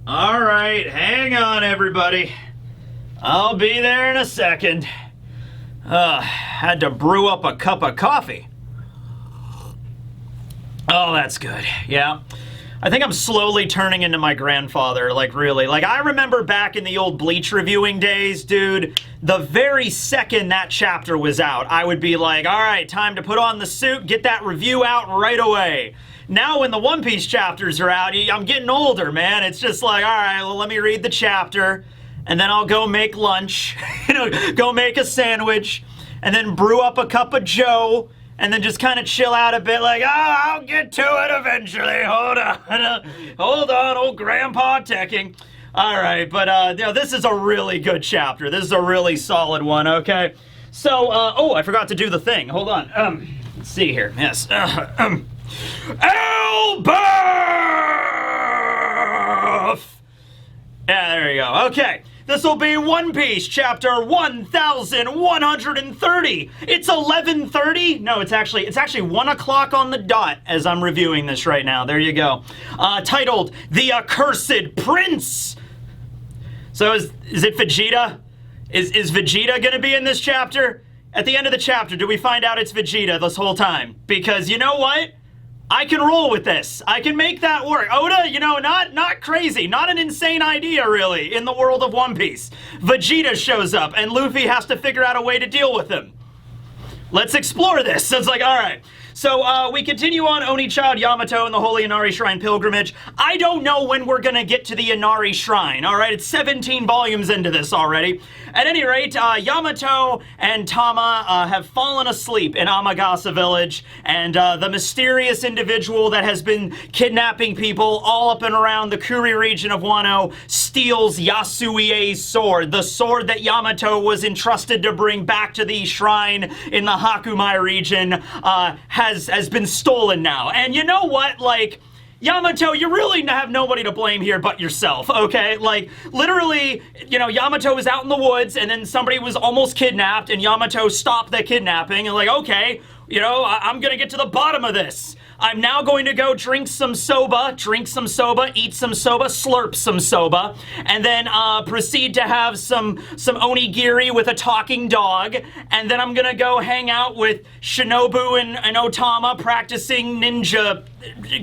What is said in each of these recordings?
All right, hang on, everybody. I'll be there in a second. Had to brew up a cup of coffee. Oh, that's good. Yeah. I think I'm slowly turning into my grandfather, like really. Like, I remember back in the old Bleach reviewing days, dude, the very second that chapter was out, I would be like, all right, time to put on the suit, get that review out right away. Now when the One Piece chapters are out, I'm getting older, man. It's just like, all right, well, let me read the chapter, and then I'll go make lunch, go make a sandwich, and then brew up a cup of joe, and then just kind of chill out a bit like, I'll get to it eventually. Hold on, old grandpa teching. All right, but this is a really good chapter. This is a really solid one, okay? So, I forgot to do the thing. Hold on. Let's see here. Yes. ELBAPH! Yeah, there you go. Okay. This will be One Piece, chapter 1130. It's 11:30? No, it's actually 1 o'clock on the dot as I'm reviewing this right now. There you go. Titled, The Accursed Prince. So is it Vegeta? Is Vegeta gonna be in this chapter? At the end of the chapter, do we find out it's Vegeta this whole time? Because you know what? I can roll with this. I can make that work. Oda, not crazy. Not an insane idea, really, in the world of One Piece. Vegeta shows up, and Luffy has to figure out a way to deal with him. Let's explore this. So it's like, all right. So we continue on Oni-Child Yamato and the Holy Inari Shrine pilgrimage. I don't know when we're going to get to the Inari Shrine, all right? It's 17 volumes into this already. At any rate, Yamato and Tama have fallen asleep in Amagasa Village, and the mysterious individual that has been kidnapping people all up and around the Kuri region of Wano steals Yasuie's sword, the sword that Yamato was entrusted to bring back to the shrine in the Hakumai region, has been stolen now. And you know what? Like, Yamato, you really have nobody to blame here but yourself, okay? Like, literally, Yamato was out in the woods, and then somebody was almost kidnapped, and Yamato stopped the kidnapping, and like, okay, I'm gonna get to the bottom of this. I'm now going to go drink some soba, eat some soba, slurp some soba, and then proceed to have some onigiri with a talking dog, and then I'm gonna go hang out with Shinobu and Otama practicing ninja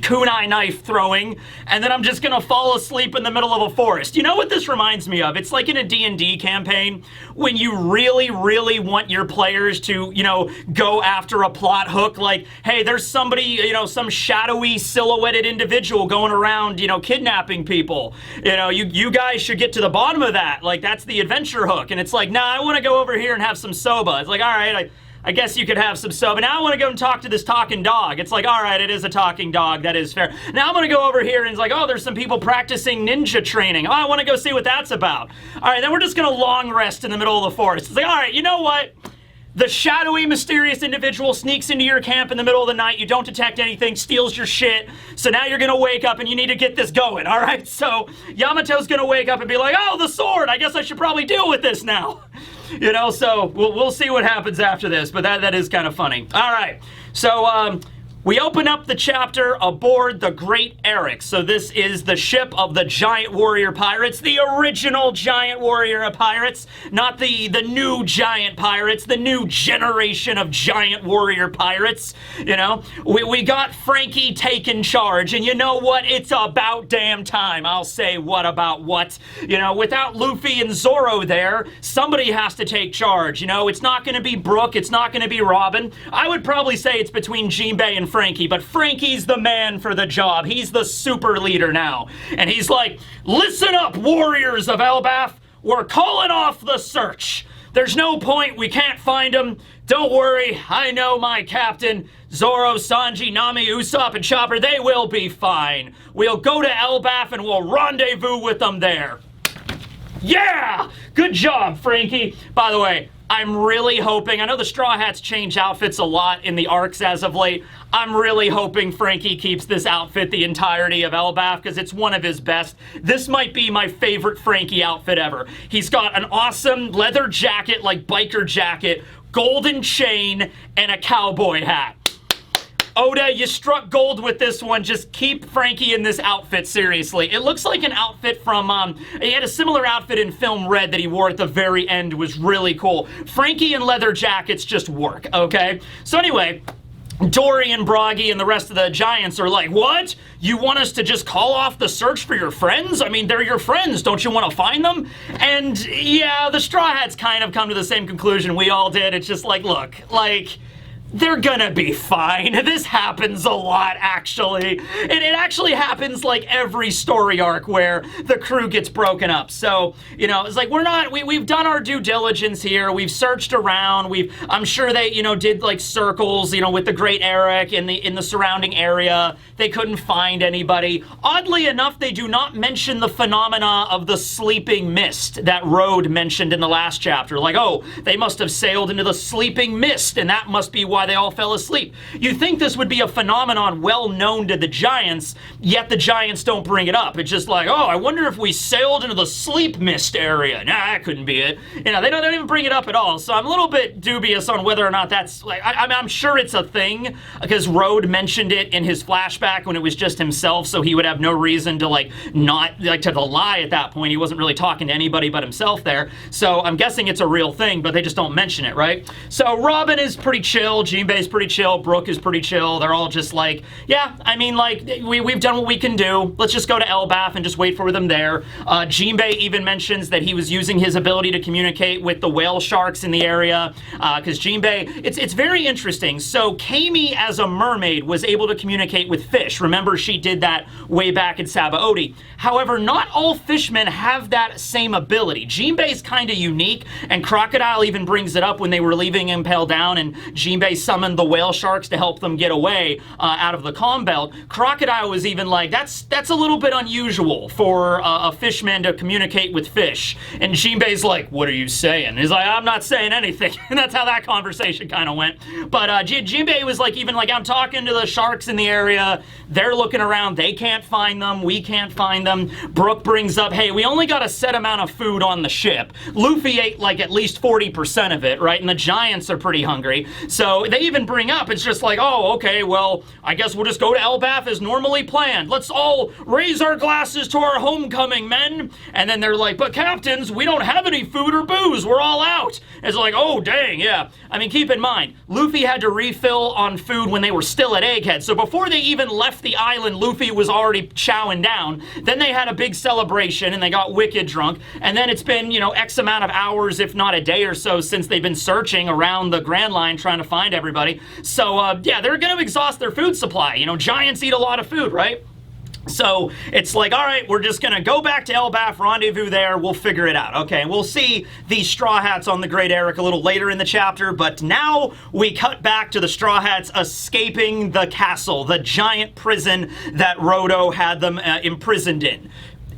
kunai knife throwing, and then I'm just gonna fall asleep in the middle of a forest. You know what this reminds me of? It's like in a D&D campaign when you really, really want your players to, go after a plot hook, like, hey, there's somebody, some shadowy silhouetted individual going around, kidnapping people. You guys should get to the bottom of that. Like, that's the adventure hook. And it's like, nah, I want to go over here and have some soba. It's like, all right, I guess you could have some soba. Now I want to go and talk to this talking dog. It's like, all right, it is a talking dog. That is fair. Now I'm going to go over here and it's like, oh, there's some people practicing ninja training. Oh, I want to go see what that's about. All right, then we're just going to long rest in the middle of the forest. It's like, all right, you know what? The shadowy, mysterious individual sneaks into your camp in the middle of the night. You don't detect anything, steals your shit. So now you're going to wake up and you need to get this going, all right? So Yamato's going to wake up and be like, oh, the sword. I guess I should probably deal with this now. So we'll see what happens after this, but that is kind of funny. All right, so we open up the chapter aboard the Great Eirik. So this is the ship of the Giant Warrior Pirates, the original Giant Warrior Pirates, not the new Giant Pirates, the new generation of Giant Warrior Pirates. We got Frankie taking charge, and you know what? It's about damn time. I'll say what about what. Without Luffy and Zoro there, somebody has to take charge. It's not going to be Brook, it's not going to be Robin. I would probably say it's between Jinbei and Frankie, but Frankie's the man for the job. He's the super leader now. And he's like, listen up, warriors of ELBAPH. We're calling off the search. There's no point. We can't find him. Don't worry. I know my captain. Zoro, Sanji, Nami, Usopp, and Chopper, they will be fine. We'll go to ELBAPH and we'll rendezvous with them there. Yeah! Good job, Frankie. By the way, I'm really hoping, I know the Straw Hats change outfits a lot in the arcs as of late. I'm really hoping Frankie keeps this outfit the entirety of ELBAPH because it's one of his best. This might be my favorite Frankie outfit ever. He's got an awesome leather jacket, like biker jacket, golden chain, and a cowboy hat. Oda, you struck gold with this one. Just keep Frankie in this outfit, seriously. It looks like an outfit from, he had a similar outfit in Film Red that he wore at the very end. It was really cool. Frankie in leather jackets just work, okay? So anyway, Dory and Broggy and the rest of the Giants are like, what? You want us to just call off the search for your friends? I mean, they're your friends. Don't you want to find them? And yeah, the Straw Hats kind of come to the same conclusion we all did. It's just like, look, like, they're gonna be fine. This happens a lot, actually. It actually happens like every story arc where the crew gets broken up. So, you know, it's like we've done our due diligence here. We've searched around. I'm sure they, you know, did like circles, you know, with the Great Eirik in the surrounding area. They couldn't find anybody. Oddly enough, they do not mention the phenomena of the sleeping mist that Road mentioned in the last chapter. Like, oh, they must have sailed into the sleeping mist, and that must be why they all fell asleep. You think this would be a phenomenon well known to the Giants, yet the Giants don't bring it up. It's just like, oh, I wonder if we sailed into the sleep mist area. Nah, that couldn't be it. You know, they don't even bring it up at all. So I'm a little bit dubious on whether or not that's like, I'm sure it's a thing because Road mentioned it in his flashback when it was just himself, so he would have no reason to like not like to lie at that point. He wasn't really talking to anybody but himself there. So I'm guessing it's a real thing, but they just don't mention it, right? So Robin is pretty chill. Jinbei's pretty chill. Brooke is pretty chill. They're all just like, yeah, I mean, like, we've done what we can do. Let's just go to ELBAPH and just wait for them there. Jinbei even mentions that he was using his ability to communicate with the whale sharks in the area, because Jinbei, it's very interesting. So Kami, as a mermaid, was able to communicate with fish. Remember, she did that way back in Sabaody. However, not all fishmen have that same ability. Jinbei's kind of unique, and Crocodile even brings it up when they were leaving Impel Down, and Jinbei summoned the whale sharks to help them get away out of the calm belt. Crocodile was even like, that's a little bit unusual for a fishman to communicate with fish. And Jinbei's like, what are you saying? He's like, I'm not saying anything. And that's how that conversation kind of went. But Jinbei was like, even like, I'm talking to the sharks in the area. They're looking around. They can't find them. We can't find them. Brooke brings up, hey, we only got a set amount of food on the ship. Luffy ate like at least 40% of it, right? And the Giants are pretty hungry. So they even bring up, it's just like, oh, okay, well, I guess we'll just go to ELBAPH as normally planned. Let's all raise our glasses to our homecoming, men. And then they're like, but captains, we don't have any food or booze. We're all out. It's like, oh, dang, yeah. I mean, keep in mind, Luffy had to refill on food when they were still at Egghead. So before they even left the island, Luffy was already chowing down. Then they had a big celebration and they got wicked drunk. And then it's been, you know, X amount of hours, if not a day or so, since they've been searching around the Grand Line trying to find everybody. So, yeah, they're going to exhaust their food supply. You know, Giants eat a lot of food, right? So it's like, all right, we're just going to go back to ELBAPH, rendezvous there, we'll figure it out. Okay, and we'll see these Straw Hats on the Great Eirik a little later in the chapter, but now we cut back to the Straw Hats escaping the castle, the giant prison that Rodo had them imprisoned in.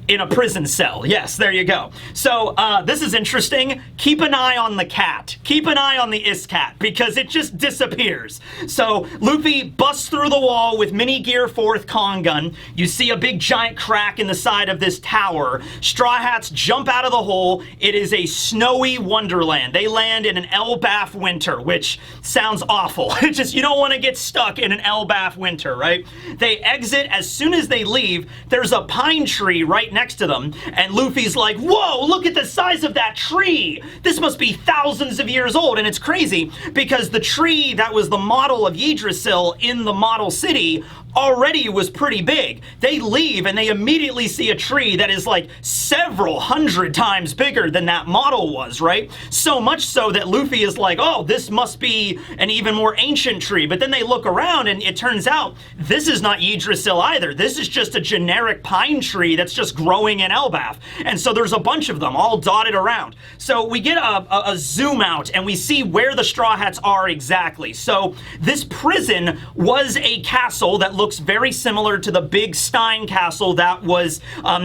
In a prison cell. Yes, there you go. So, this is interesting. Keep an eye on the cat. Keep an eye on the Is-Cat, because it just disappears. So, Luffy busts through the wall with Mini Gear 4th Kong Gun. You see a big giant crack in the side of this tower. Straw Hats jump out of the hole. It is a snowy wonderland. They land in an ELBAPH winter, which sounds awful. It's just, you don't want to get stuck in an ELBAPH winter, right? They exit. As soon as they leave, there's a pine tree right next to them, and Luffy's like, whoa, look at the size of that tree! This must be thousands of years old. And it's crazy because the tree that was the model of Yggdrasil in the model city already was pretty big. They leave and they immediately see a tree that is like several hundred times bigger than that model was, right? So much so that Luffy is like, oh, this must be an even more ancient tree. But then they look around and it turns out this is not Yggdrasil either. This is just a generic pine tree that's just growing in ELBAPH. And so there's a bunch of them all dotted around. So we get a zoom out and we see where the Straw Hats are exactly. So this prison was a castle that looked looks very similar to the big Stein castle that was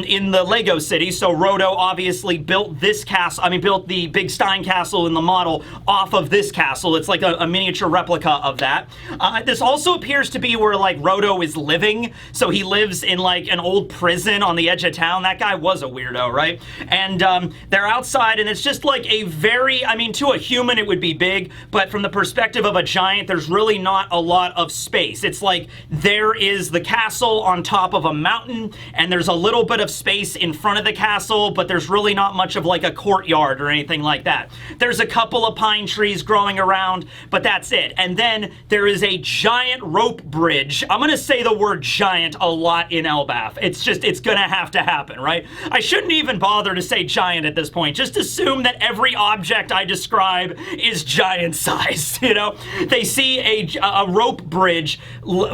in the Lego city. So Roto obviously built this castle, built the big Stein castle in the model off of this castle. It's like a miniature replica of that. This also appears to be where like Roto is living. So he lives in like an old prison on the edge of town. That guy was a weirdo, right? And they're outside, and it's just like a very, to a human it would be big, but from the perspective of a giant, there's really not a lot of space. It's like there is the castle on top of a mountain, and there's a little bit of space in front of the castle, but there's really not much of like a courtyard or anything like that. There's a couple of pine trees growing around, but that's it. And then there is a giant rope bridge. I'm gonna say the word giant a lot in ELBAPH. It's gonna have to happen, right? I shouldn't even bother to say giant at this point. Just assume that every object I describe is giant sized, you know? They see a rope bridge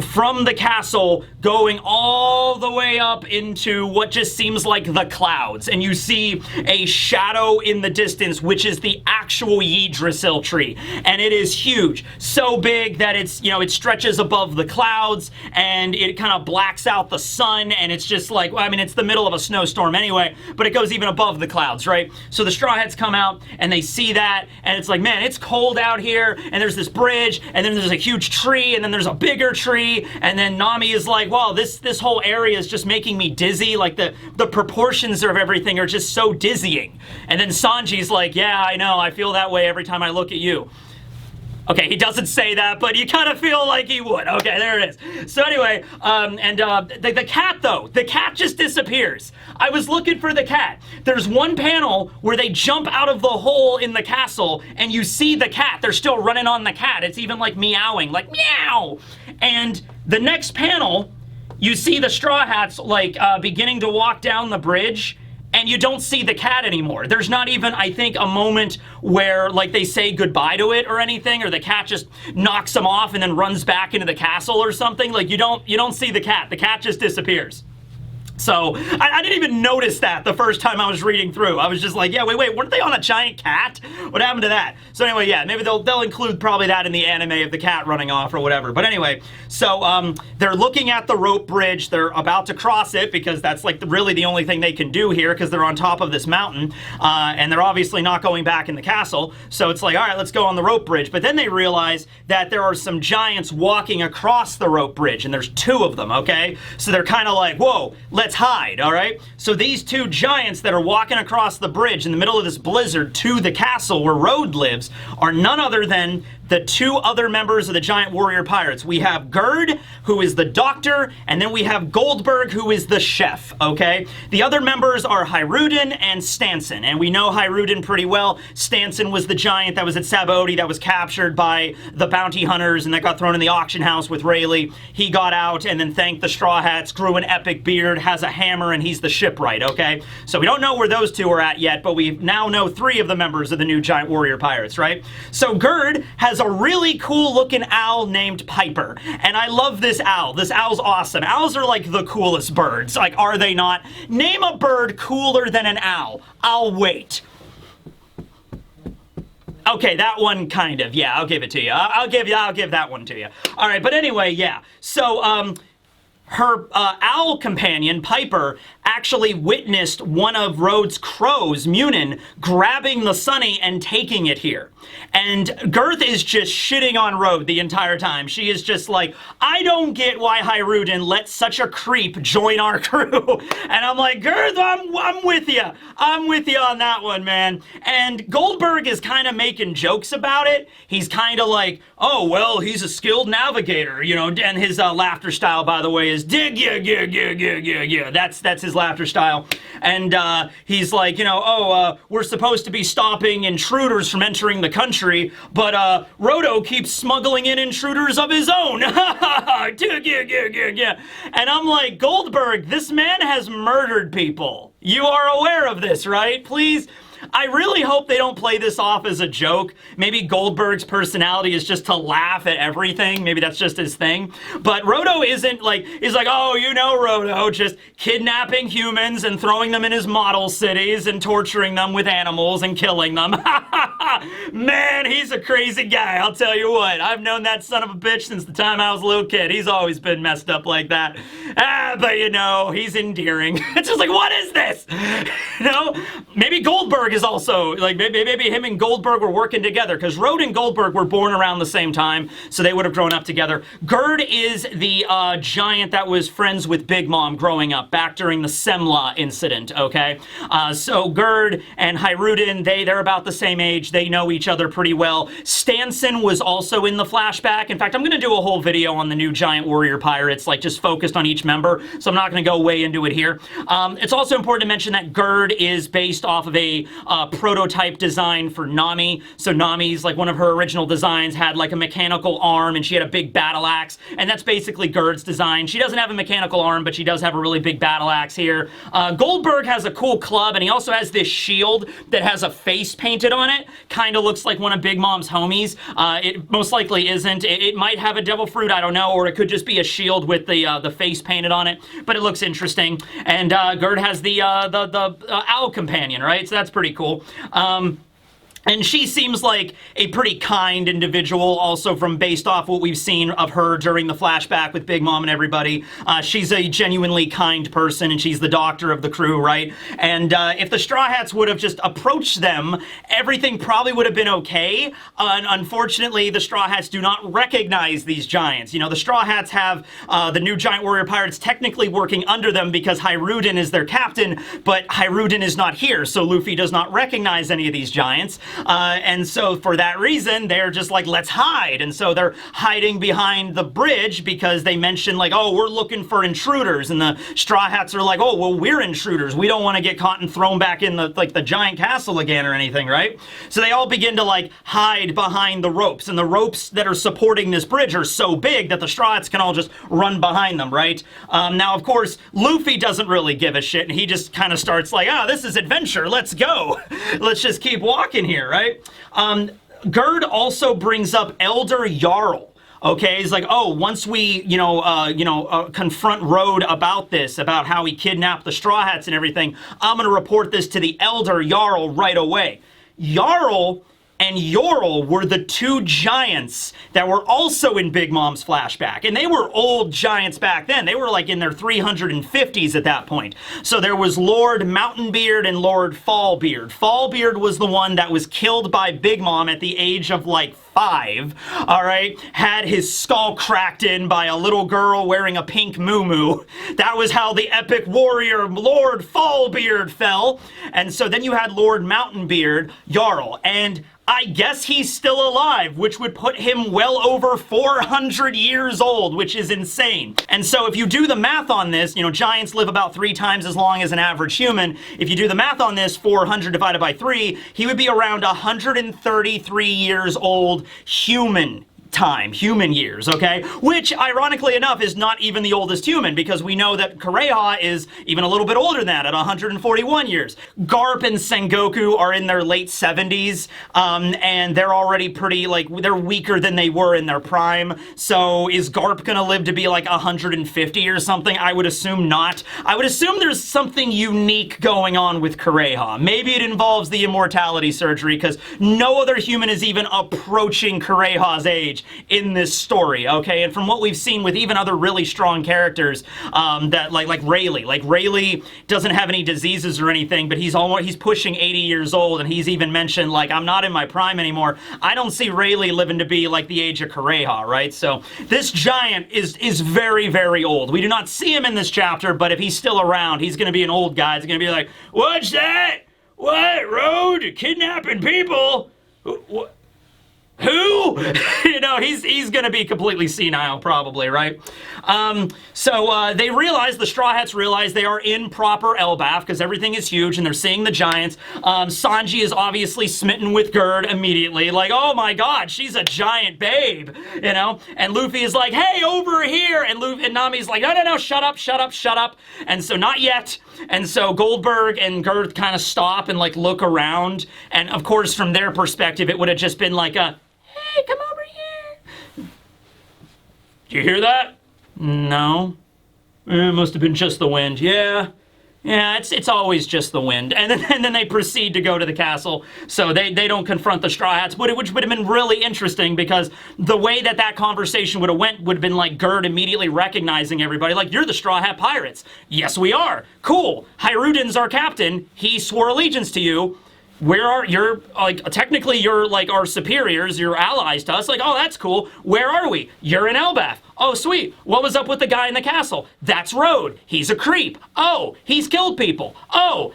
from the castle going all the way up into what just seems like the clouds, and you see a shadow in the distance, which is the actual Yggdrasil tree, and it is huge, so big that it's, it stretches above the clouds, and it kind of blacks out the sun, and it's just like, it's the middle of a snowstorm anyway, but it goes even above the clouds, right? So the Straw Hats come out, and they see that, and it's like, man, it's cold out here, and there's this bridge, and then there's a huge tree, and then there's a bigger tree, and then Nami is like, wow, this whole area is just making me dizzy, like the proportions of everything are just so dizzying. And then Sanji's like, yeah, I know, I feel that way every time I look at you. Okay, he doesn't say that, but you kind of feel like he would. Okay, there it is. So anyway, the cat, though, the cat just disappears. I was looking for the cat. There's one panel where they jump out of the hole in the castle, and you see the cat. They're still running on the cat. It's even like meowing, like meow. And the next panel, you see the Straw Hats like beginning to walk down the bridge, and you don't see the cat anymore. There's not even, I think, a moment where like they say goodbye to it or anything, or the cat just knocks them off and then runs back into the castle or something. Like you don't see the cat. The cat just disappears. So I didn't even notice that the first time I was reading through. I was just like, yeah, wait, weren't they on a giant cat? What happened to that? So anyway, yeah, maybe they'll include probably that in the anime of the cat running off or whatever. But anyway, so they're looking at the rope bridge. They're about to cross it because that's like really the only thing they can do here because they're on top of this mountain, and they're obviously not going back in the castle. So it's like, all right, let's go on the rope bridge. But then they realize that there are some giants walking across the rope bridge, and there's two of them. Okay, so they're kind of like, whoa, let's hide, all right? So these two giants that are walking across the bridge in the middle of this blizzard to the castle where Road lives are none other than the two other members of the Giant Warrior Pirates. We have Gerd, who is the doctor, and then we have Goldberg, who is the chef, okay? The other members are Hyrudin and Stanson, and we know Hyrudin pretty well. Stanson was the giant that was at Sabaody that was captured by the bounty hunters and that got thrown in the auction house with Rayleigh. He got out and then thanked the Straw Hats, grew an epic beard, has a hammer, and he's the shipwright, okay? So we don't know where those two are at yet, but we now know three of the members of the new Giant Warrior Pirates, right? So Gerd has a really cool looking owl named Piper, and I love this owl. This owl's awesome. Owls are like the coolest birds. Like, are they not? Name a bird cooler than an owl. I'll wait. Okay, that one kind of. Yeah, I'll give it to you. I'll give that one to you. All right, but anyway, yeah. So, her owl companion, Piper, actually witnessed one of Rhodes' crows, Munin, grabbing the Sunny and taking it here. And Girth is just shitting on Rhodes the entire time. She is just like, I don't get why Hyrudin let such a creep join our crew. And I'm like, Girth, I'm with you. I'm with you on that one, man. And Goldberg is kind of making jokes about it. He's kind of like, oh, well, he's a skilled navigator, you know, and his laughter style, by the way, is dig, yeah. That's his laughter style. And he's like, you know, we're supposed to be stopping intruders from entering the country, but Roto keeps smuggling in intruders of his own. And I'm like, Goldberg, this man has murdered people. You are aware of this, right? Please. I really hope they don't play this off as a joke. Maybe Goldberg's personality is just to laugh at everything. Maybe that's just his thing. But Roto isn't like, he's like, oh, you know, Roto, just kidnapping humans and throwing them in his model cities and torturing them with animals and killing them. Man, he's a crazy guy, I'll tell you what. I've known that son of a bitch since the time I was a little kid. He's always been messed up like that. But you know, he's endearing. It's just like, what is this? You know, maybe Goldberg is also, like, maybe him and Goldberg were working together, because Road and Goldberg were born around the same time, so they would have grown up together. Gerd is the giant that was friends with Big Mom growing up, back during the Semla incident, okay? So Gerd and Hyrudin, they're about the same age. They know each other pretty well. Stanson was also in the flashback. In fact, I'm going to do a whole video on the new Giant Warrior Pirates, like just focused on each member, so I'm not going to go way into it here. It's also important to mention that Gerd is based off of a prototype design for Nami. So Nami's, like, one of her original designs had like a mechanical arm, and she had a big battle axe, and that's basically Gerd's design. She doesn't have a mechanical arm, but she does have a really big battle axe here. Goldberg has a cool club, and he also has this shield that has a face painted on it. Kind of looks like one of Big Mom's homies. It most likely isn't. It might have a devil fruit, I don't know, or it could just be a shield with the face painted on it, but it looks interesting. And Gerd has the owl companion, right? So that's pretty cool. And she seems like a pretty kind individual, also from based off what we've seen of her during the flashback with Big Mom and everybody. She's a genuinely kind person, and she's the doctor of the crew, right? And if the Straw Hats would have just approached them, everything probably would have been okay. Unfortunately, the Straw Hats do not recognize these giants. You know, the Straw Hats have the new Giant Warrior Pirates technically working under them because Hyrudin is their captain, but Hyrudin is not here, so Luffy does not recognize any of these giants. And so for that reason, they're just like, let's hide. And so they're hiding behind the bridge because they mention like, oh, we're looking for intruders. And the Straw Hats are like, oh, well, we're intruders. We don't want to get caught and thrown back in the giant castle again or anything, right? So they all begin to like hide behind the ropes. And the ropes that are supporting this bridge are so big that the Straw Hats can all just run behind them, right? Now, of course, Luffy doesn't really give a shit. And he just kind of starts like, oh, this is adventure. Let's go. Let's just keep walking here, right? Gerd also brings up Elder Jarl. Okay, he's like, oh, once we, confront Road about this, about how he kidnapped the Straw Hats and everything, I'm going to report this to the Elder Jarl right away. Jarl and Yorl were the two giants that were also in Big Mom's flashback. And they were old giants back then. They were like in their 350s at that point. So there was Lord Mountainbeard and Lord Fallbeard. Fallbeard was the one that was killed by Big Mom at the age of like 5, all right? Had his skull cracked in by a little girl wearing a pink muumuu. That was how the epic warrior Lord Fallbeard fell. And so then you had Lord Mountainbeard, Jarl, and I guess he's still alive, which would put him well over 400 years old, which is insane. And so if you do the math on this, you know, giants live about 3 times as long as an average human. If you do the math on this, 400 divided by 3, he would be around 133 years old human years, okay? Which, ironically enough, is not even the oldest human, because we know that Kureha is even a little bit older than that, at 141 years. Garp and Sengoku are in their late 70s, and they're already pretty, like, they're weaker than they were in their prime. So is Garp gonna live to be like 150 or something? I would assume not. I would assume there's something unique going on with Kureha. Maybe it involves the immortality surgery, because no other human is even approaching Kureha's age in this story, okay? And from what we've seen with even other really strong characters, that like Rayleigh doesn't have any diseases or anything, but he's pushing 80 years old, and he's even mentioned like, I'm not in my prime anymore. I don't see Rayleigh living to be like the age of Kureha, right? So this giant is very, very old. We do not see him in this chapter, but if he's still around, he's gonna be an old guy. He's gonna be like, what's that? What, Road? Kidnapping people? What? Who? You know, he's gonna be completely senile probably, right? So they realize, the Straw Hats realize they are in proper ELBAPH because everything is huge and they're seeing the giants. Sanji is obviously smitten with Gerd immediately, like, oh my god, she's a giant babe, you know? And Luffy is like, hey, over here! And Nami's like, no, shut up. And so, not yet. And so Goldberg and Gerd kind of stop and like look around, and of course from their perspective it would have just been like a, hey, come over here. Do you hear that? No. It must have been just the wind. Yeah, it's always just the wind. And then they proceed to go to the castle, so they don't confront the Straw Hats, which would have been really interesting, because the way that conversation would have been like Gerd immediately recognizing everybody, like, you're the Straw Hat Pirates. Yes, we are. Cool. Hirudin's our captain. He swore allegiance to you. You're like, technically you're like our superiors, you're allies to us. Like, oh, that's cool. Where are we? You're in ELBAPH. Oh, sweet. What was up with the guy in the castle? That's Road. He's a creep. Oh, he's killed people. Oh,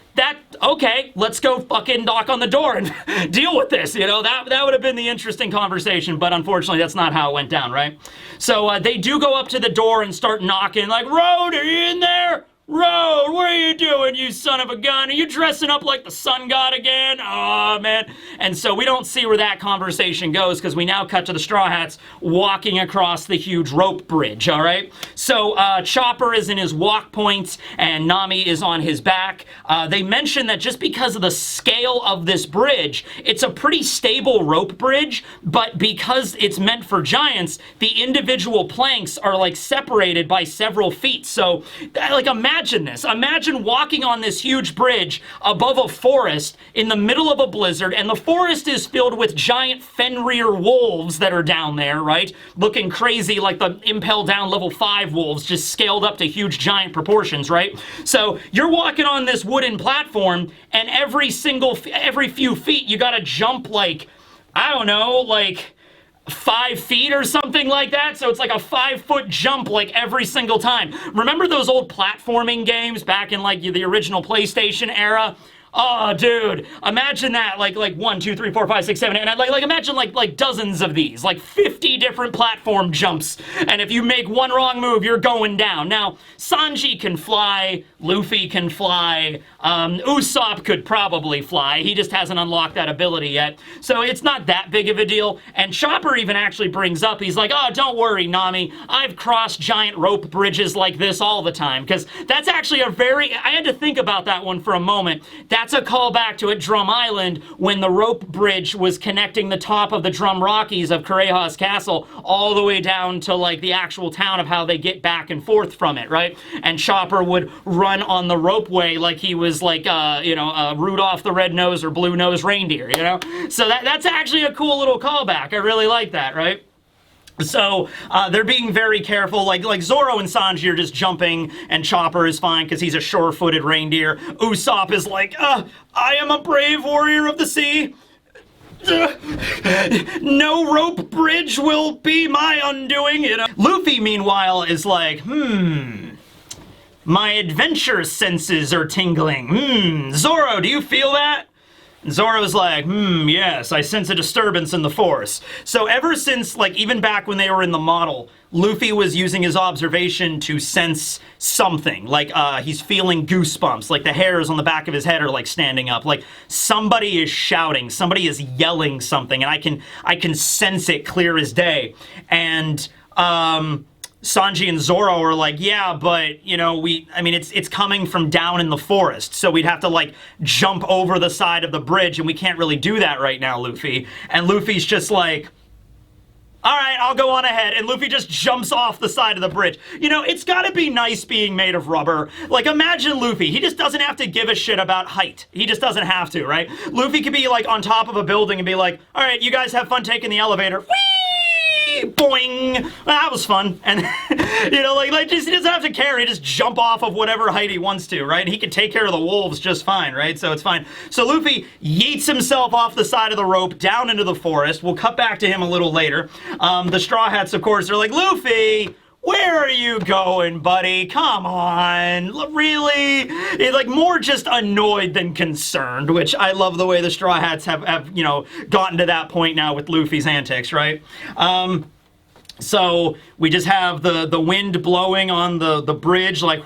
okay, let's go fucking knock on the door and deal with this. You know, that would have been the interesting conversation, but unfortunately that's not how it went down, right? So they do go up to the door and start knocking, like, Road, are you in there? Road, what are you doing, you son of a gun? Are you dressing up like the sun god again? Oh, man. And so we don't see where that conversation goes, because we now cut to the Straw Hats walking across the huge rope bridge, all right? So Chopper is in his walk points, and Nami is on his back. They mention that just because of the scale of this bridge, it's a pretty stable rope bridge, but because it's meant for giants, the individual planks are, like, separated by several feet. So, like, imagine this. Imagine walking on this huge bridge above a forest in the middle of a blizzard, and the forest is filled with giant Fenrir wolves that are down there, right? Looking crazy like the Impel Down level 5 wolves, just scaled up to huge giant proportions, right? So you're walking on this wooden platform, and every few feet you gotta jump, like, I don't know, like 5 feet or something like that. So it's like a 5-foot jump like every single time. Remember those old platforming games back in like the original PlayStation era? Oh, dude, imagine that, like 1, 2, 3, 4, 5, 6, 7, and like imagine like dozens of these, like 50 different platform jumps, and if you make one wrong move, you're going down. Now, Sanji can fly, Luffy can fly, Usopp could probably fly, he just hasn't unlocked that ability yet, so it's not that big of a deal. And Chopper even actually brings up, he's like, oh, don't worry, Nami, I've crossed giant rope bridges like this all the time, because that's actually I had to think about that one for a moment. That's a callback to at Drum Island when the rope bridge was connecting the top of the Drum Rockies of Kureha's castle all the way down to like the actual town of how they get back and forth from it, right? And Chopper would run on the ropeway like he was like, Rudolph the Red-Nosed or Blue-Nosed Reindeer, you know? So that's actually a cool little callback. I really like that, right? So they're being very careful, like Zoro and Sanji are just jumping, and Chopper is fine because he's a sure-footed reindeer. Usopp is like, I am a brave warrior of the sea. No rope bridge will be my undoing, you know. Luffy, meanwhile, is like, my adventure senses are tingling. Zoro, do you feel that? And Zoro's like, yes, I sense a disturbance in the force. So ever since, like, even back when they were in the model, Luffy was using his observation to sense something. Like, he's feeling goosebumps. Like, the hairs on the back of his head are, like, standing up. Like, somebody is shouting. Somebody is yelling something. And I can sense it clear as day. And, Sanji and Zoro are like, yeah, but, you know, it's coming from down in the forest, so we'd have to, like, jump over the side of the bridge, and we can't really do that right now, Luffy. And Luffy's just like, all right, I'll go on ahead, and Luffy just jumps off the side of the bridge. You know, it's gotta be nice being made of rubber. Like, imagine Luffy. He just doesn't have to give a shit about height. He just doesn't have to, right? Luffy could be, like, on top of a building and be like, all right, you guys have fun taking the elevator. Whee! Boing! Well, that was fun. And, you know, like just, he doesn't have to care. He just jump off of whatever height he wants to, right? He can take care of the wolves just fine, right? So it's fine. So Luffy yeets himself off the side of the rope down into the forest. We'll cut back to him a little later. The Straw Hats, of course, are like, Luffy, Where are you going, buddy? Come on. Really? Like, more just annoyed than concerned, which I love the way the Straw Hats have you know, gotten to that point now with Luffy's antics, right? So we just have the wind blowing on the bridge, like,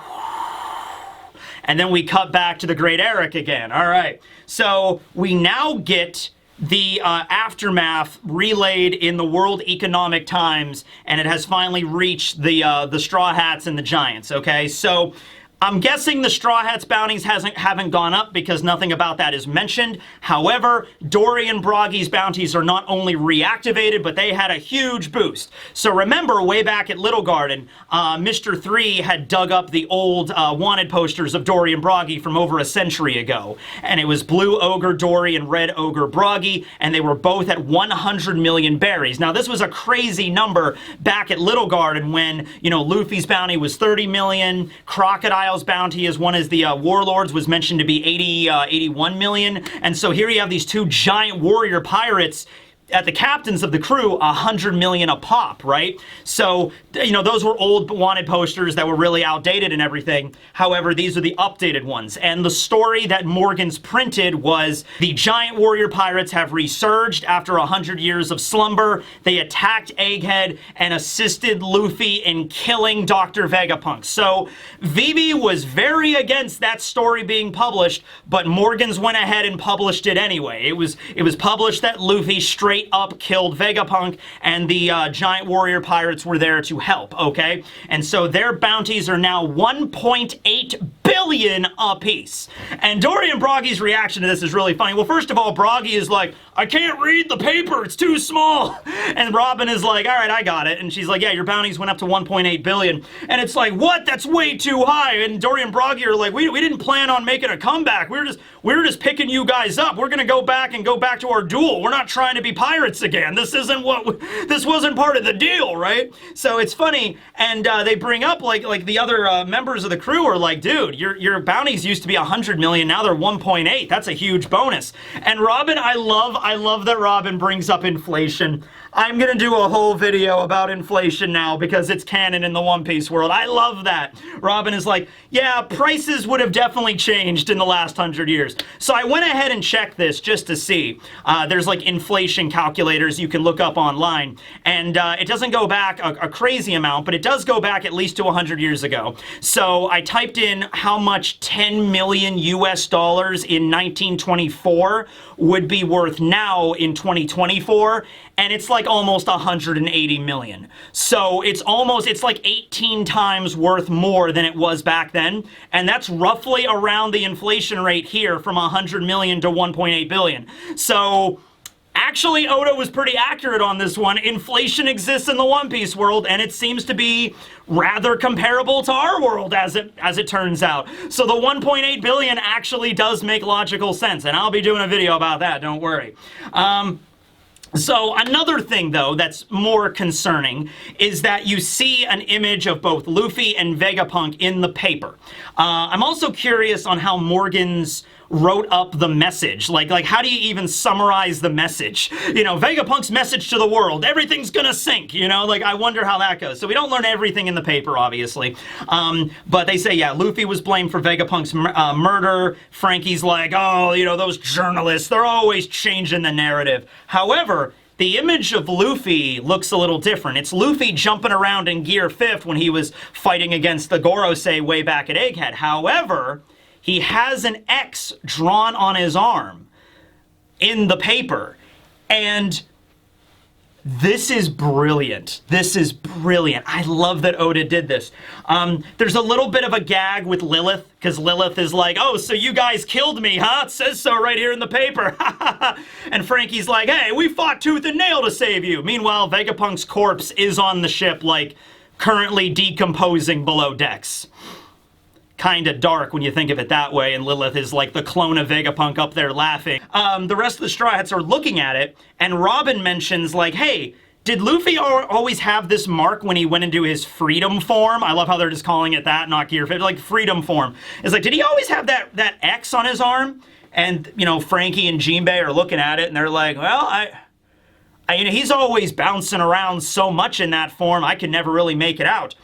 and then we cut back to the Great Eirik again. All right. So we now get the aftermath relayed in the World Economic Times, and it has finally reached the Straw Hats and the Giants, okay? So I'm guessing the Straw Hats bounties haven't gone up because nothing about that is mentioned. However, Dory and Broggy's bounties are not only reactivated, but they had a huge boost. So remember, way back at Little Garden, Mr. 3 had dug up the old wanted posters of Dory and Broggy from over a century ago. And it was Blue Ogre Dory and Red Ogre Broggy, and they were both at 100 million berries. Now, this was a crazy number back at Little Garden when, you know, Luffy's bounty was 30 million, Crocodile's bounty as one as the warlords was mentioned to be 81 million. And so here you have these two giant warrior pirates at the captains of the crew, 100 million a pop, right? So, you know, those were old wanted posters that were really outdated and everything. However, these are the updated ones. And the story that Morgan's printed was the giant warrior pirates have resurged after 100 years of slumber. They attacked Egghead and assisted Luffy in killing Dr. Vegapunk. So Vivi was very against that story being published, but Morgan's went ahead and published it anyway. It was published that Luffy straight up killed Vegapunk, and the giant warrior pirates were there to help, okay? And so their bounties are now 1.8 billion apiece. And Dory and Broggy's reaction to this is really funny. Well, first of all, Broggy is like, I can't read the paper, it's too small. And Robin is like, all right, I got it. And she's like, yeah, your bounties went up to 1.8 billion. And it's like, what? That's way too high. And Dory and Broggy are like, we didn't plan on making a comeback. We were just picking you guys up. We're gonna go back to our duel. We're not trying to be pirates again. This wasn't part of the deal, right? So it's funny, and they bring up like the other members of the crew are like, dude, your bounties used to be 100 million, now they're 1.8. That's a huge bonus. And Robin, I love that Robin brings up inflation. I'm gonna do a whole video about inflation now because it's canon in the One Piece world. I love that. Robin is like, yeah, prices would have definitely changed in the last 100 years. So I went ahead and checked this just to see. There's like inflation calculators you can look up online, and it doesn't go back a crazy amount, but it does go back at least to 100 years ago. So I typed in how much 10 million US dollars in 1924 would be worth now in 2024, and it's like almost 180 million. So it's like 18 times worth more than it was back then, and that's roughly around the inflation rate here from 100 million to 1.8 billion. So actually, Oda was pretty accurate on this one. Inflation exists in the One Piece world, and it seems to be rather comparable to our world as it turns out. So the 1.8 billion actually does make logical sense, and I'll be doing a video about that, don't worry. So another thing, though, that's more concerning is that you see an image of both Luffy and Vegapunk in the paper. I'm also curious on how Morgan's wrote up the message. Like how do you even summarize the message? You know, Vegapunk's message to the world, everything's gonna sink, you know? Like, I wonder how that goes. So we don't learn everything in the paper, obviously. But they say, yeah, Luffy was blamed for Vegapunk's murder. Frankie's like, oh, you know, those journalists, they're always changing the narrative. However, the image of Luffy looks a little different. It's Luffy jumping around in Gear 5th when he was fighting against the Gorosei way back at Egghead. However, he has an X drawn on his arm in the paper. And this is brilliant. This is brilliant. I love that Oda did this. There's a little bit of a gag with Lilith, because Lilith is like, oh, so you guys killed me, huh? It says so right here in the paper. And Frankie's like, hey, we fought tooth and nail to save you. Meanwhile, Vegapunk's corpse is on the ship, like, currently decomposing below decks. Kind of dark when you think of it that way, and Lilith is like the clone of Vegapunk up there laughing. The rest of the Straw Hats are looking at it, and Robin mentions like, hey, did Luffy always have this mark when he went into his freedom form? I love how they're just calling it that, not Gear 5, like freedom form. It's like, did he always have that X on his arm? And, you know, Frankie and Jinbei are looking at it, and they're like, well, he's always bouncing around so much in that form, I can never really make it out.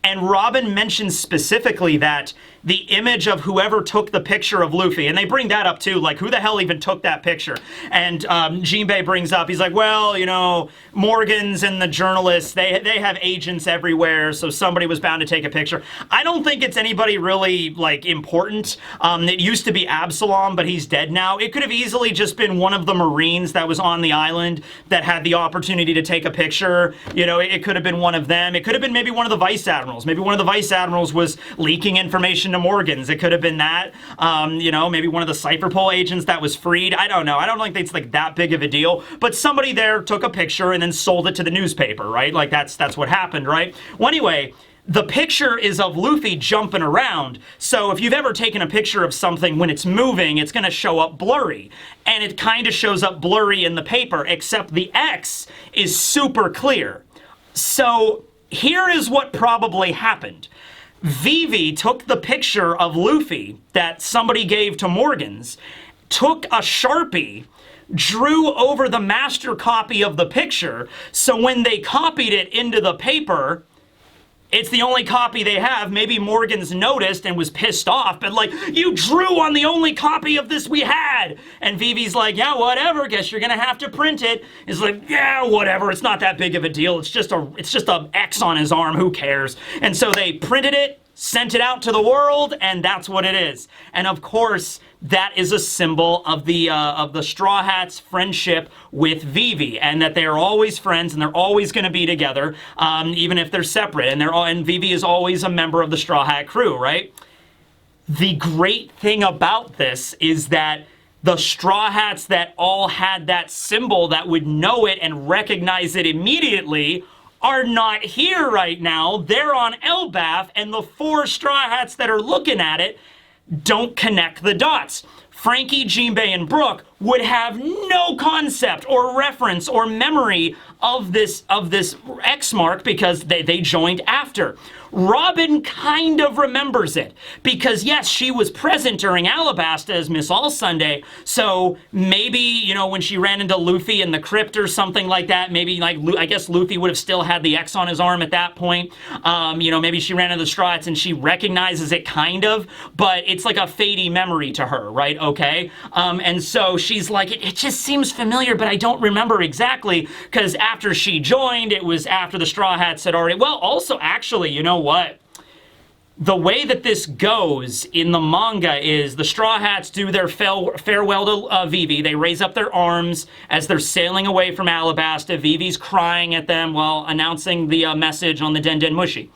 And Robin mentions specifically that the image of whoever took the picture of Luffy, and they bring that up too, like who the hell even took that picture? And Jinbei brings up, he's like, well, you know, Morgans and the journalists, they have agents everywhere, so somebody was bound to take a picture. I don't think it's anybody really, like, important. It used to be Absalom, but he's dead now. It could have easily just been one of the Marines that was on the island that had the opportunity to take a picture. You know, it could have been one of them. It could have been maybe one of the Vice Admirals. Maybe one of the Vice Admirals was leaking information to Morgans. It could have been that. You know, maybe one of the Cypherpole agents that was freed. I don't know. I don't think it's like that big of a deal. But somebody there took a picture and then sold it to the newspaper, right? Like that's what happened, right? Well, anyway, the picture is of Luffy jumping around. So if you've ever taken a picture of something when it's moving, it's going to show up blurry. And it kind of shows up blurry in the paper, except the X is super clear. So here is what probably happened. Vivi took the picture of Luffy that somebody gave to Morgans, took a Sharpie, drew over the master copy of the picture, so when they copied it into the paper, it's the only copy they have. Maybe Morgans noticed and was pissed off, but like, you drew on the only copy of this we had. And Vivi's like, yeah, whatever, guess you're gonna have to print it. He's like, yeah, whatever, it's not that big of a deal. It's just a X on his arm, who cares? And so they printed it, sent it out to the world, and that's what it is. And of course, that is a symbol of the Straw Hats' friendship with Vivi, and that they are always friends and they're always going to be together, even if they're separate. And Vivi is always a member of the Straw Hat crew, right? The great thing about this is that the Straw Hats that all had that symbol, that would know it and recognize it immediately, are not here right now. They're on ELBAPH, and the 4 Straw Hats that are looking at it don't connect the dots. Frankie, Jinbei, and Brook would have no concept or reference or memory of this X mark because they joined after. Robin kind of remembers it because, yes, she was present during Alabasta as Miss All Sunday, so maybe, you know, when she ran into Luffy in the crypt or something like that, maybe, like, I guess Luffy would have still had the X on his arm at that point. You know, maybe she ran into the Straw Hats and she recognizes it kind of, but it's like a fadey memory to her, right? Okay? And so she's like, it just seems familiar, but I don't remember exactly, because after she joined, it was after the Straw Hats had already... Well, also, actually, you know what? The way that this goes in the manga is the Straw Hats do their farewell to Vivi. They raise up their arms as they're sailing away from Alabasta. Vivi's crying at them while announcing the message on the Den Den Mushi.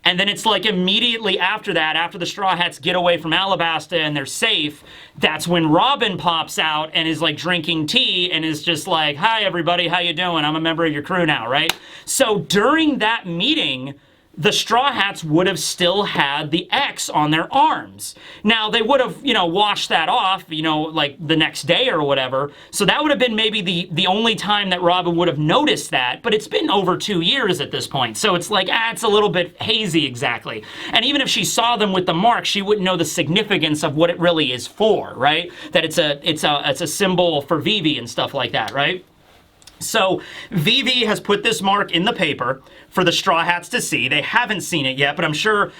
And then it's like immediately after that, after the Straw Hats get away from Alabasta and they're safe, that's when Robin pops out and is like drinking tea and is just like, hi everybody, how you doing? I'm a member of your crew now, right? So during that meeting, the Straw Hats would have still had the X on their arms. Now, they would have, you know, washed that off, you know, like the next day or whatever. So that would have been maybe the only time that Robin would have noticed that. But it's been over 2 years at this point. So it's like, it's a little bit hazy exactly. And even if she saw them with the mark, she wouldn't know the significance of what it really is for, right? That it's a symbol for Vivi and stuff like that, right? So Vivi has put this mark in the paper for the Straw Hats to see. They haven't seen it yet, but I'm sure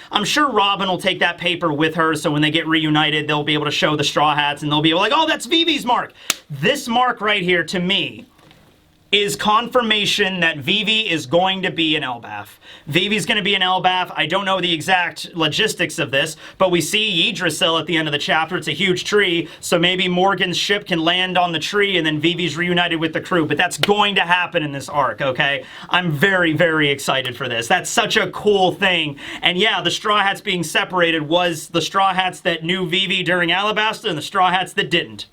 Robin will take that paper with her, so when they get reunited, they'll be able to show the Straw Hats, and they'll be like, oh, that's Vivi's mark. This mark right here, to me, is confirmation that Vivi is going to be in ELBAPH. Vivi's going to be in ELBAPH. I don't know the exact logistics of this, but we see Yggdrasil at the end of the chapter. It's a huge tree, so maybe Morgan's ship can land on the tree and then Vivi's reunited with the crew, but that's going to happen in this arc, okay? I'm very, very excited for this. That's such a cool thing. And yeah, the Straw Hats being separated was the Straw Hats that knew Vivi during Alabasta and the Straw Hats that didn't.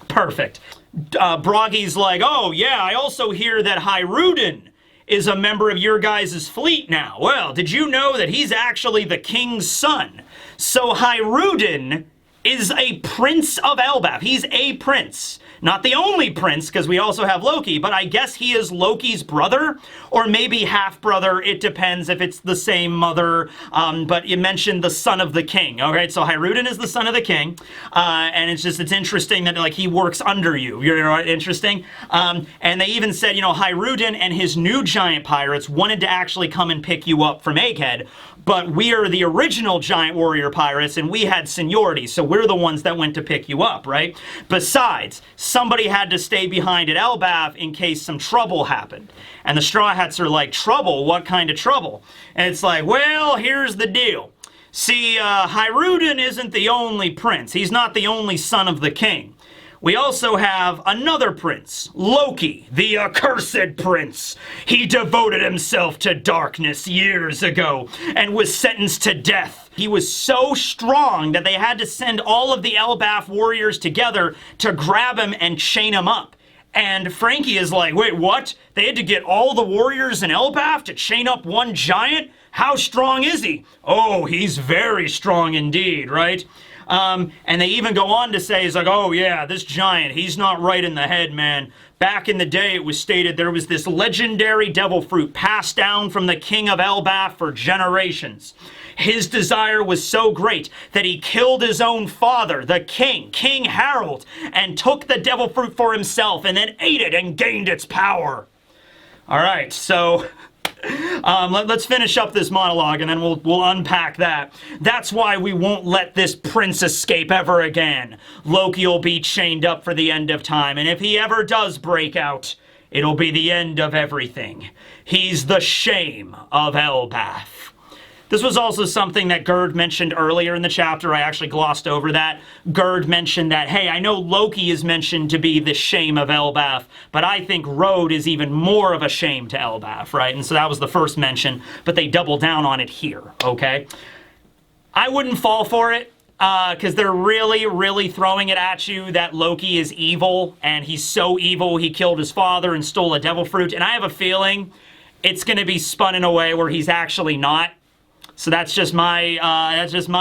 Perfect. Broggy's like, oh yeah, I also hear that Hyruden is a member of your guys' fleet now. Well, did you know that he's actually the king's son? So Hyruden is a prince of ELBAPH. He's a prince. Not the only prince, because we also have Loki, but I guess he is Loki's brother, or maybe half-brother. It depends if it's the same mother, but you mentioned the son of the king. All right, so Heilruden is the son of the king, and it's interesting that, like, he works under you. You know, interesting? And they even said, you know, Heilruden and his new giant pirates wanted to actually come and pick you up from Egghead, but we are the original giant warrior pirates, and we had seniority, so we're the ones that went to pick you up, right? Besides, somebody had to stay behind at ELBAPH in case some trouble happened. And the Straw Hats are like, trouble? What kind of trouble? And it's like, well, here's the deal. See, Heilruden isn't the only prince. He's not the only son of the king. We also have another prince, Loki, the accursed prince. He devoted himself to darkness years ago and was sentenced to death. He was so strong that they had to send all of the ELBAPH warriors together to grab him and chain him up. And Frankie is like, wait, what? They had to get all the warriors in ELBAPH to chain up one giant? How strong is he? Oh, he's very strong indeed, right? And they even go on to say, it's like, oh yeah, this giant, he's not right in the head, man. Back in the day, it was stated there was this legendary devil fruit passed down from the king of ELBAPH for generations. His desire was so great that he killed his own father, the king, King Harold, and took the devil fruit for himself and then ate it and gained its power. All right, so let's finish up this monologue and then we'll unpack that. That's why we won't let this prince escape ever again. Loki will be chained up for the end of time, and if he ever does break out, it'll be the end of everything. He's the shame of ELBAPH. This was also something that Gerd mentioned earlier in the chapter. I actually glossed over that. Gerd mentioned that, hey, I know Loki is mentioned to be the shame of ELBAPH, but I think Rode is even more of a shame to ELBAPH, right? And so that was the first mention, but they double down on it here, okay? I wouldn't fall for it, because they're really, really throwing it at you that Loki is evil, and he's so evil he killed his father and stole a devil fruit, and I have a feeling it's going to be spun in a way where he's actually not. So that's just my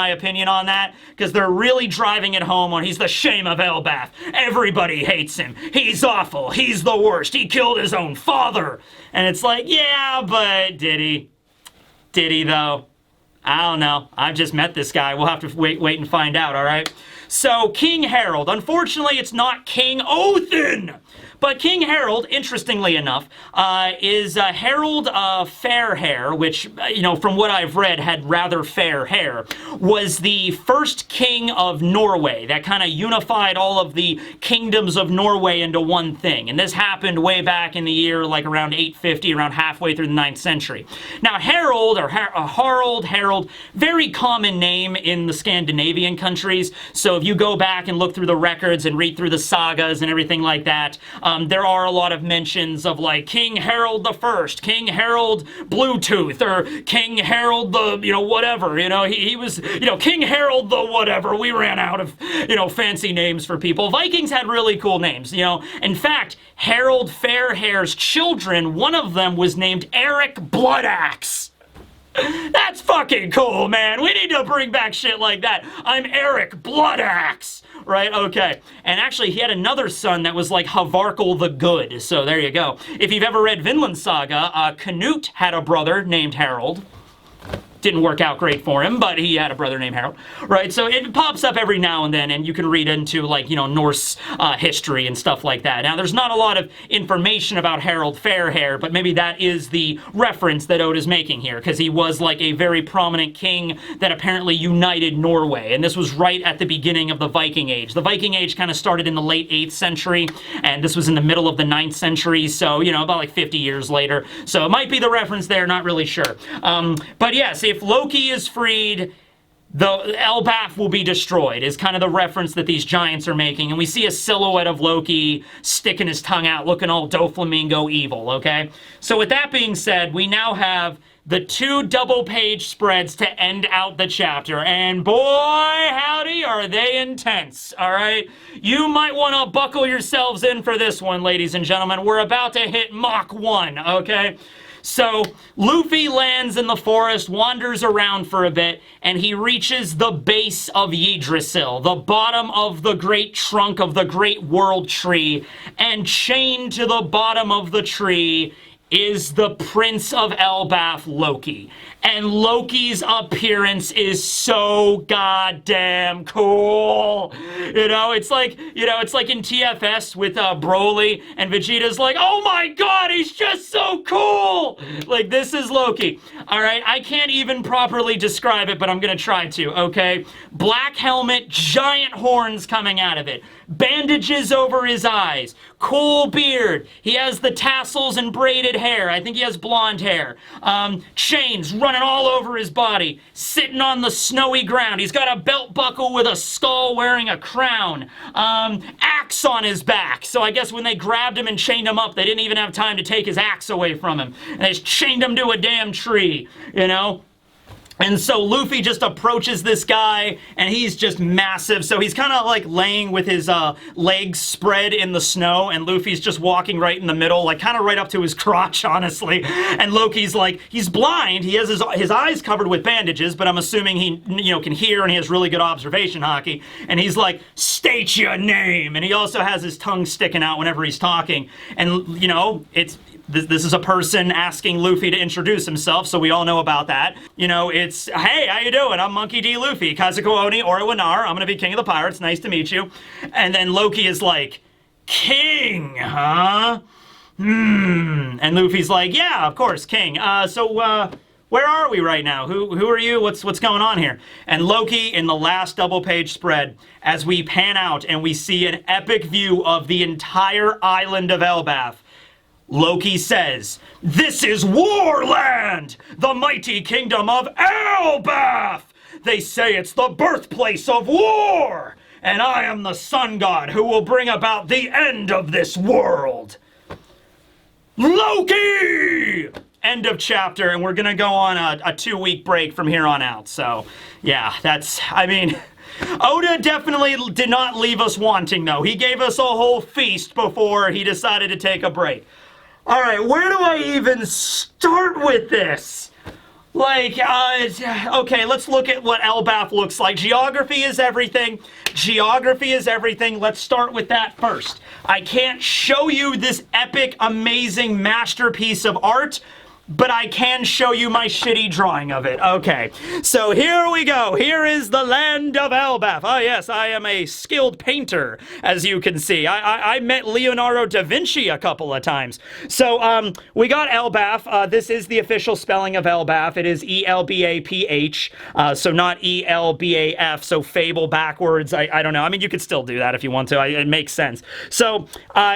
opinion on that, because they're really driving it home on he's the shame of ELBAPH. Everybody hates him. He's awful. He's the worst. He killed his own father. And it's like, yeah, but did he? Did he, though? I don't know. I've just met this guy. We'll have to wait and find out, all right? So, King Harold. Unfortunately, it's not King Othin. But King Harold, interestingly enough, is Harold Fairhair, which, you know, from what I've read, had rather fair hair, was the first king of Norway that kind of unified all of the kingdoms of Norway into one thing. And this happened way back in the year, like around 850, around halfway through the 9th century. Now, Harold, or Harold, very common name in the Scandinavian countries. So if you go back and look through the records and read through the sagas and everything like that, there are a lot of mentions of like King Harold the First, King Harold Bluetooth, or King Harold the, you know, whatever, you know, he was, you know, King Harold the whatever. We ran out of, you know, fancy names for people. Vikings had really cool names, you know. In fact, Harold Fairhair's children, one of them was named Eric Bloodaxe. That's fucking cool, man. We need to bring back shit like that. I'm Eric Bloodaxe. Right, okay. And actually, he had another son that was like Havarkal the Good. So there you go. If you've ever read Vinland Saga, Canute had a brother named Harold. Didn't work out great for him, but he had a brother named Harold, right? So it pops up every now and then, and you can read into, like, you know, Norse history and stuff like that. Now, there's not a lot of information about Harold Fairhair, but maybe that is the reference that Oda's making here, because he was, like, a very prominent king that apparently united Norway, and this was right at the beginning of the Viking Age. The Viking Age kind of started in the late 8th century, and this was in the middle of the 9th century, so, you know, about, like, 50 years later. So it might be the reference there, not really sure. But yes, if Loki is freed, the ELBAPH will be destroyed, is kind of the reference that these giants are making. And we see a silhouette of Loki sticking his tongue out, looking all Doflamingo evil, okay? So with that being said, we now have the 2 double-page spreads to end out the chapter. And boy, howdy, are they intense, all right? You might want to buckle yourselves in for this one, ladies and gentlemen. We're about to hit Mach 1, okay? So Luffy lands in the forest, wanders around for a bit, and he reaches the base of Yggdrasil, the bottom of the great trunk of the great world tree, and chained to the bottom of the tree is the Prince of ELBAPH, Loki. And Loki's appearance is so goddamn cool. It's like in TFS with Broly, and Vegeta's like, oh my god, he's just so cool! Like, this is Loki. Alright, I can't even properly describe it, but I'm gonna try to, okay? Black helmet, giant horns coming out of it, bandages over his eyes, cool beard, he has the tassels and braided hair, I think he has blonde hair, chains running all over his body, sitting on the snowy ground, he's got a belt buckle with a skull wearing a crown, axe on his back, so I guess when they grabbed him and chained him up, they didn't even have time to take his axe away from him, and they just chained him to a damn tree, And so Luffy just approaches this guy, and he's just massive. So he's kind of like laying with his legs spread in the snow, and Luffy's just walking right in the middle, like kind of right up to his crotch, honestly. And Loki's like, he's blind. He has his eyes covered with bandages, but I'm assuming he can hear, and he has really good observation hockey. And he's like, state your name. And he also has his tongue sticking out whenever he's talking. And, this is a person asking Luffy to introduce himself, so we all know about that. It's, hey, how you doing? I'm Monkey D. Luffy, Kazuko Oni, Orowanar. I'm gonna be king of the pirates. Nice to meet you. And then Loki is like, king, huh? And Luffy's like, yeah, of course, king. Where are we right now? Who are you? What's going on here? And Loki, in the last double-page spread, as we pan out and we see an epic view of the entire island of ELBAPH, Loki says, "This is Warland, the mighty kingdom of ELBAPH. They say it's the birthplace of war, and I am the sun god who will bring about the end of this world." Loki! End of chapter, and we're gonna go on a 2-week break from here on out. So, yeah, Oda definitely did not leave us wanting, though. He gave us a whole feast before he decided to take a break. All right, where do I even start with this? Okay, let's look at what ELBAPH looks like. Geography is everything. Geography is everything. Let's start with that first. I can't show you this epic, amazing masterpiece of art, but I can show you my shitty drawing of it. Okay, so here we go. Here is the land of ELBAPH. Oh yes, I am a skilled painter, as you can see. I met Leonardo da Vinci a couple of times. So we got ELBAPH. This is the official spelling of ELBAPH. It is ELBAPH, so not ELBAF, so fable backwards. I don't know. I mean, you could still do that if you want to. It makes sense. So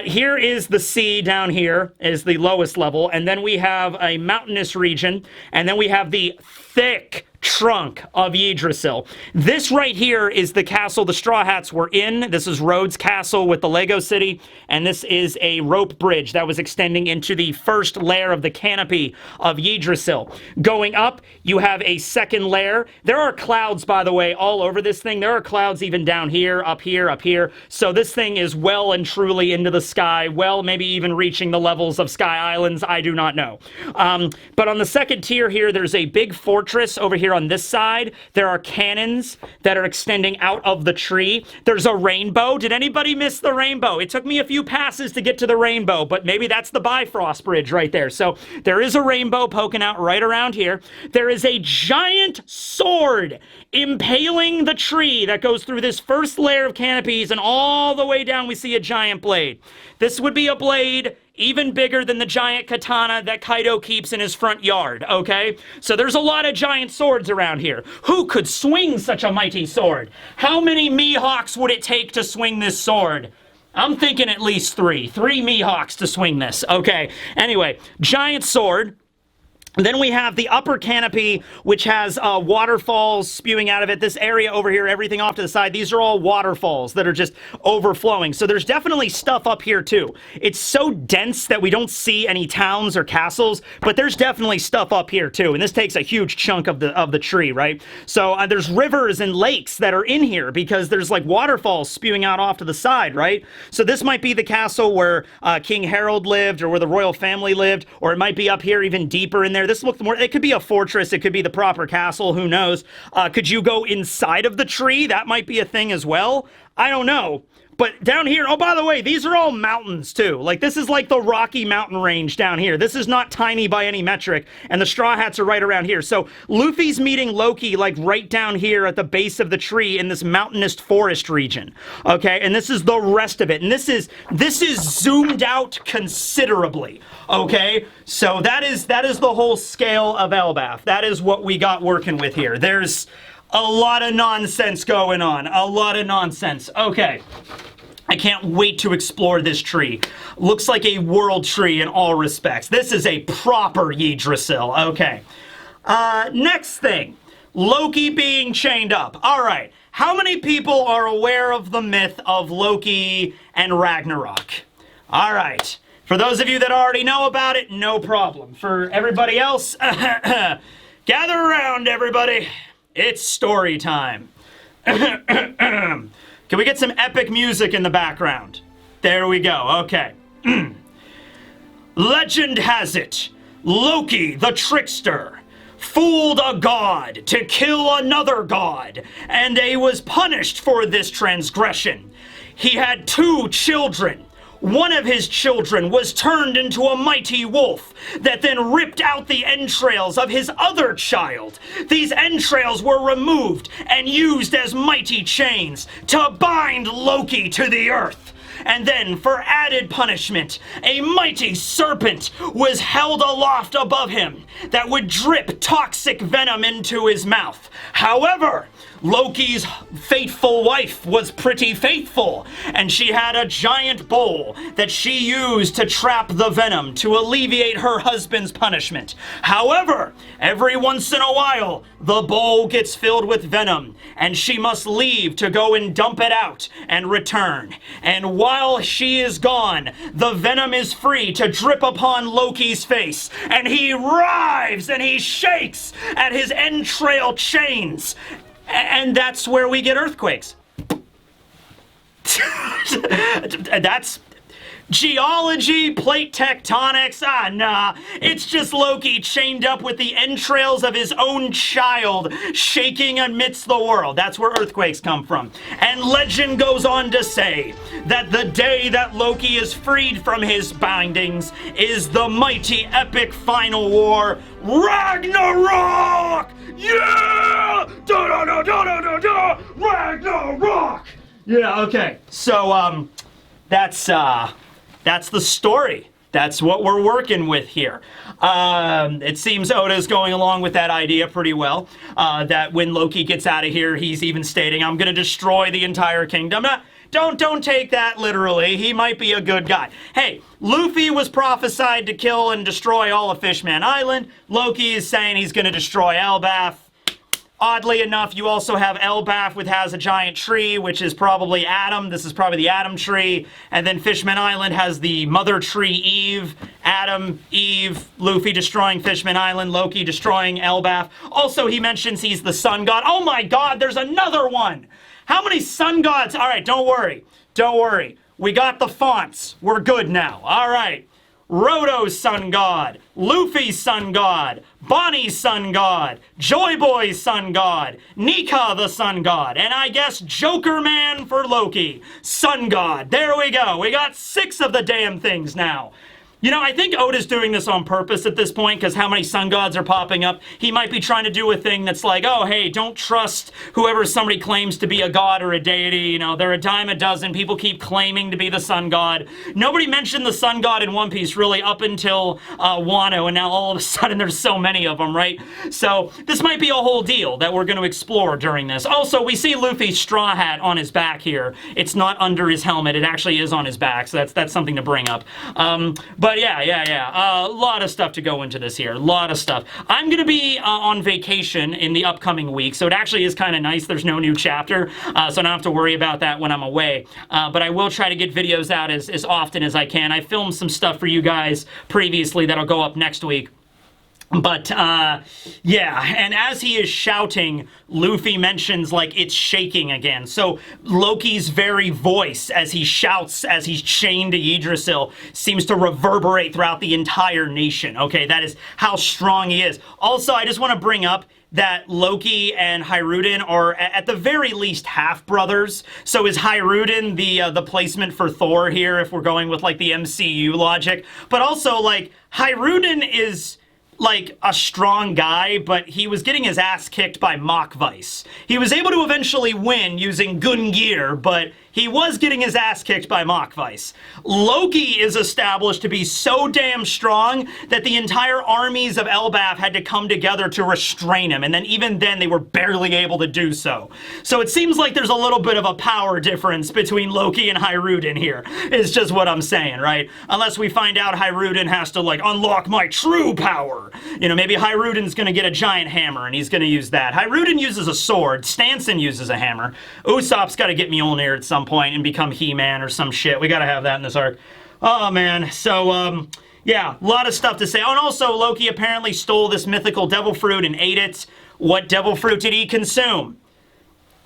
here is the sea down here, is the lowest level, and then we have a mountainous region, and then we have the thick trunk of Yggdrasil. This right here is the castle the Straw Hats were in. This is Rhodes Castle with the Lego City, and this is a rope bridge that was extending into the first layer of the canopy of Yggdrasil. Going up, you have a second layer. There are clouds, by the way, all over this thing. There are clouds even down here, up here, up here. So this thing is well and truly into the sky, well, maybe even reaching the levels of Sky Islands. I do not know. But on the second tier here, there's a big fortress over here on this side. There are cannons that are extending out of the tree. There's a rainbow. Did anybody miss the rainbow? It took me a few passes to get to the rainbow, but maybe that's the Bifrost Bridge right there. So there is a rainbow poking out right around here. There is a giant sword impaling the tree that goes through this first layer of canopies, and all the way down we see a giant blade. This would be a blade even bigger than the giant katana that Kaido keeps in his front yard, okay? So there's a lot of giant swords around here. Who could swing such a mighty sword? How many Mihawks would it take to swing this sword? I'm thinking at least 3. 3 Mihawks to swing this, okay? Anyway, giant sword. Then we have the upper canopy, which has waterfalls spewing out of it. This area over here, everything off to the side, these are all waterfalls that are just overflowing. So there's definitely stuff up here too. It's so dense that we don't see any towns or castles, but there's definitely stuff up here too. And this takes a huge chunk of the tree, right? So there's rivers and lakes that are in here because there's like waterfalls spewing out off to the side, right? So this might be the castle where King Harold lived, or where the royal family lived, or it might be up here even deeper in there. This looks more, it could be a fortress, it could be the proper castle, who knows? Could you go inside of the tree? That might be a thing as well. I don't know. But down here, oh, by the way, these are all mountains too. Like, this is like the Rocky Mountain range down here. This is not tiny by any metric, and the Straw Hats are right around here. So Luffy's meeting Loki like right down here at the base of the tree in this mountainous forest region. Okay, and this is the rest of it. And this is zoomed out considerably. Okay, so that is the whole scale of ELBAPH. That is what we got working with here. There's a lot of nonsense going on. A lot of nonsense. Okay. I can't wait to explore this tree. Looks like a world tree in all respects. This is a proper Yggdrasil. Okay. Next thing. Loki being chained up. All right. How many people are aware of the myth of Loki and Ragnarok? All right. For those of you that already know about it, no problem. For everybody else, gather around, everybody. It's story time. Can we get some epic music in the background? There we go. Okay. Legend has it, Loki the trickster fooled a god to kill another god, and he was punished for this transgression. He had 2 children. One of his children was turned into a mighty wolf that then ripped out the entrails of his other child. These entrails were removed and used as mighty chains to bind Loki to the earth. And then, for added punishment, a mighty serpent was held aloft above him that would drip toxic venom into his mouth. However, Loki's fateful wife was pretty faithful, and she had a giant bowl that she used to trap the venom to alleviate her husband's punishment. However, every once in a while, the bowl gets filled with venom, and she must leave to go and dump it out and return. And while she is gone, the venom is free to drip upon Loki's face, and he writhes and he shakes at his entrail chains. And that's where we get earthquakes. That's geology, plate tectonics. Ah, nah. It's just Loki chained up with the entrails of his own child, shaking amidst the world. That's where earthquakes come from. And legend goes on to say that the day that Loki is freed from his bindings is the mighty epic final war, Ragnarok! Yeah! Da-da-da-da-da-da-da! Ragnarok! Yeah, okay. So, that's the story. That's what we're working with here. It seems Oda's going along with that idea pretty well. That when Loki gets out of here, he's even stating, I'm gonna destroy the entire kingdom. Don't take that literally. He might be a good guy. Hey, Luffy was prophesied to kill and destroy all of Fishman Island. Loki is saying he's gonna destroy ELBAPH. Oddly enough, you also have ELBAPH, which has a giant tree, which is probably Adam. This is probably the Adam tree. And then Fishman Island has the mother tree, Eve. Adam, Eve, Luffy destroying Fishman Island, Loki destroying ELBAPH. Also, he mentions he's the sun god. Oh my god, there's another one! How many sun gods? All right, don't worry. Don't worry. We got the fonts. We're good now. All right. Roto's sun god, Luffy's sun god, Bonnie's sun god, Joy Boy's sun god, Nika the sun god, and I guess Joker Man for Loki, sun god. There we go. We got 6 of the damn things now. You know, I think Oda's doing this on purpose at this point because how many sun gods are popping up. He might be trying to do a thing that's like, oh, hey, don't trust whoever somebody claims to be a god or a deity. You know, they're a dime a dozen. People keep claiming to be the sun god. Nobody mentioned the sun god in One Piece really up until Wano, and now all of a sudden there's so many of them, right? So this might be a whole deal that we're going to explore during this. Also, we see Luffy's straw hat on his back here. It's not under his helmet. It actually is on his back, so that's something to bring up. But But yeah. A lot of stuff to go into this here. A lot of stuff. I'm going to be on vacation in the upcoming week, so it actually is kind of nice. There's no new chapter, so I don't have to worry about that when I'm away. But I will try to get videos out as often as I can. I filmed some stuff for you guys previously that'll go up next week. But, yeah, and as he is shouting, Luffy mentions, like, it's shaking again. So Loki's very voice, as he shouts, as he's chained to Yggdrasil, seems to reverberate throughout the entire nation. Okay, that is how strong he is. Also, I just want to bring up that Loki and Hyruden are at the very least half-brothers. So is Hyruden the placement for Thor here, if we're going with, like, the MCU logic? But also, like, Hyruden is like a strong guy, but he was getting his ass kicked by Mach-Vice. He was able to eventually win using Gungnir, but he was getting his ass kicked by Mach-Vice. Loki is established to be so damn strong that the entire armies of ELBAPH had to come together to restrain him, and then even then they were barely able to do so. So it seems like there's a little bit of a power difference between Loki and Hyruden here, is just what I'm saying, right? Unless we find out Hyruden has to, like, unlock my true power. You know, maybe Hyruden's gonna get a giant hammer and he's gonna use that. Hyruden uses a sword, Stanson uses a hammer. Usopp's gotta get Mjolnir at some point and become He-Man or some shit. We gotta have that in this arc. Oh, man. So, yeah, a lot of stuff to say. Oh, and also, Loki apparently stole this mythical devil fruit and ate it. What devil fruit did he consume?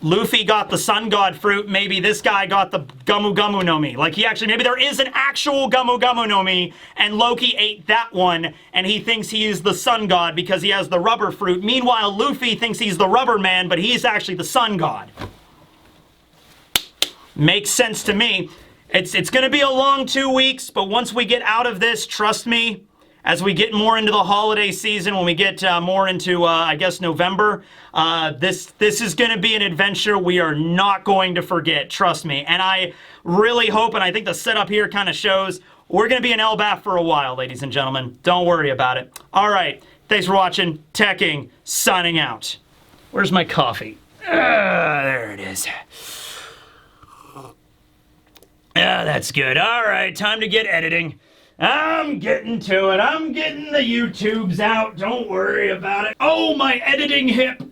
Luffy got the Sun God fruit. Maybe this guy got the Gumu Gumu no Mi. Like, maybe there is an actual Gumu Gumu no Mi, and Loki ate that one, and he thinks he is the Sun God because he has the rubber fruit. Meanwhile, Luffy thinks he's the rubber man, but he's actually the Sun God. Makes sense to me. It's going to be a long 2 weeks, but once we get out of this, trust me, as we get more into the holiday season, when we get more into, I guess, November, this is going to be an adventure we are not going to forget, trust me. And I really hope, and I think the setup here kind of shows, we're going to be in ELBAPH for a while, ladies and gentlemen. Don't worry about it. All right, thanks for watching. Teching, signing out. Where's my coffee? There it is. Yeah, that's good. All right, time to get editing. I'm getting to it. I'm getting the YouTubes out. Don't worry about it. Oh, my editing hip.